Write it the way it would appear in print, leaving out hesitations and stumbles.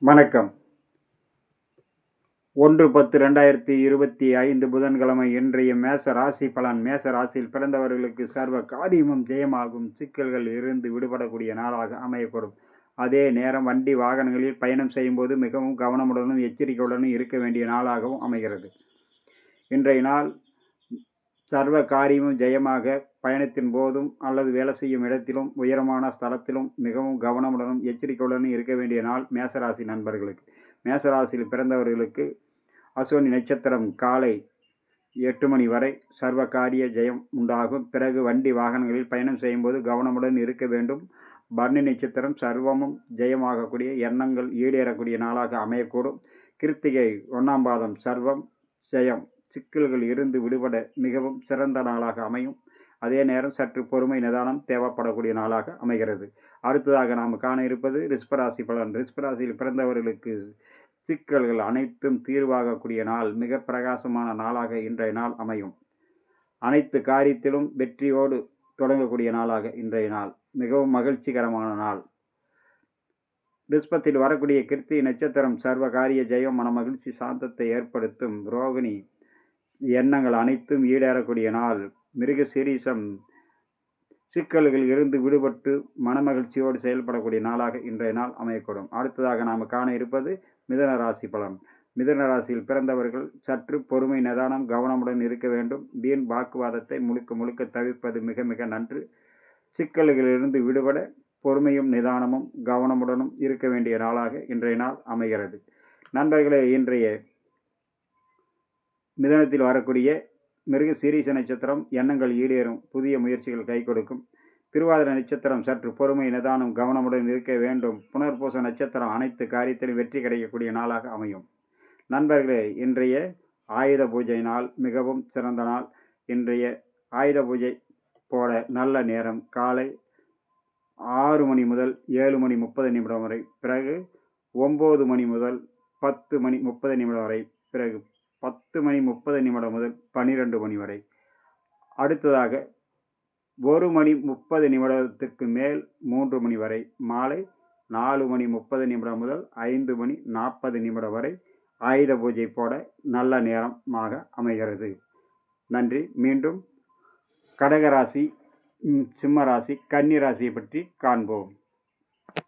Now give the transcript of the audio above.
வணக்கம். 1/10/2025 புதன்கிழமை இன்றைய மேச ராசி பலன். மேச ராசியில் பிறந்தவர்களுக்கு சர்வ காரியமும் ஜெயமாகும். சிக்கல்கள் இருந்து விடுபடக்கூடிய நாளாக அமையக்கூடும். அதே நேரம் வண்டி வாகனங்களில் பயணம் செய்யும்போது மிகவும் கவனமுடனும் எச்சரிக்கையுடனும் இருக்க வேண்டிய நாளாகவும் அமைகிறது. இன்றைய நாள் சர்வ காரியமும் ஜெயமாக பயணத்தின் போதும் அல்லது வேலை செய்யும் இடத்திலும் உயரமான ஸ்தலத்திலும் மிகவும் கவனமுடனும் எச்சரிக்கையுடனும் இருக்க வேண்டிய நாள் மேசராசி நண்பர்களுக்கு. மேசராசியில் பிறந்தவர்களுக்கு அஸ்வினி நட்சத்திரம் காலை 8 மணி வரை சர்வ காரிய ஜெயம் உண்டாகும். பிறகு வண்டி வாகனங்களில் பயணம் செய்யும்போது கவனமுடன் இருக்க வேண்டும். பரணி நட்சத்திரம் சர்வமும் ஜெயமாகக்கூடிய எண்ணங்கள் ஈடேறக்கூடிய நாளாக அமையக்கூடும். கிருத்திகை 1ஆம் பாதம் சர்வம் ஜெயம், சிக்கல்கள் இருந்து விடுபட மிகவும் சிறந்த நாளாக அமையும். அதே நேரம் சற்று பொறுமை நிதானம் தேவைப்படக்கூடிய நாளாக அமைகிறது. அடுத்ததாக நாம் காண இருப்பது ரிஷபராசி பலன். ரிஷபராசியில் பிறந்தவர்களுக்கு சிக்கல்கள் அனைத்தும் தீர்வாகக்கூடிய நாள், மிக பிரகாசமான நாளாக இன்றைய நாள் அமையும். அனைத்து காரியத்திலும் வெற்றியோடு தொடங்கக்கூடிய நாளாக இன்றைய நாள், மிகவும் மகிழ்ச்சிகரமான நாள். ரிஷபத்தில் வரக்கூடிய கிருத்திகை நட்சத்திரம் சர்வ காரிய ஜெயம், மன மகிழ்ச்சி, சாந்தத்தை ஏற்படுத்தும். ரோகிணி எண்ணங்கள் அனைத்தும் ஈடேறக்கூடிய நாள். மிருக சீரிசம் சிக்கல்கள் இருந்து விடுபட்டு மனமகிழ்ச்சியோடு செயல்படக்கூடிய நாளாக இன்றைய நாள் அமையக்கூடும். அடுத்ததாக நாம் காண இருப்பது மிதுன ராசி பலன். மிதுன ராசியில் பிறந்தவர்கள் சற்று பொறுமை நிதானம் கவனமுடன் இருக்க வேண்டும். வீண் வாக்குவாதத்தை முழுக்க தவிர்ப்பது மிக மிக நன்று. சிக்கல்களிலிருந்து விடுபட பொறுமையும் நிதானமும் கவனமுடனும் இருக்க வேண்டிய நாளாக இன்றைய நாள் அமைகிறது. நண்பர்களே, இன்றைய மிதுனத்தில் வரக்கூடிய மிருக சீரிச நட்சத்திரம் எண்ணங்கள் ஈடேறும், புதிய முயற்சிகள் கை கொடுக்கும். திருவாதிரை நட்சத்திரம் சற்று பொறுமை நிதானம் கவனமுடன் இருக்க வேண்டும். புனர்பூச நட்சத்திரம் அனைத்து காரியத்திலும் வெற்றி கிடைக்கக்கூடிய நாளாக அமையும். நண்பர்களே, இன்றைய ஆயுத பூஜை நாள் மிகவும் சிறந்த நாள். இன்றைய ஆயுத பூஜை போட நல்ல நேரம் காலை 6 மணி முதல் 7 மணி 30 நிமிடம் வரை, பிறகு 9 மணி முதல் 10 மணி 30 நிமிடம் வரை, பிறகு 10 மணி 30 நிமிடம் முதல் 12 மணி வரை, அடுத்ததாக 1 மணி 30 நிமிடத்திற்கு மேல் 3 மணி வரை, மாலை 4 மணி 30 நிமிடம் முதல் 5 மணி 40 நிமிடம் வரை ஆயுத பூஜை போட நல்ல நேரமாக அமைகிறது. நன்றி. மீண்டும் கடகராசி, சிம்மராசி, கன்னி ராசியை பற்றி காண்போம்.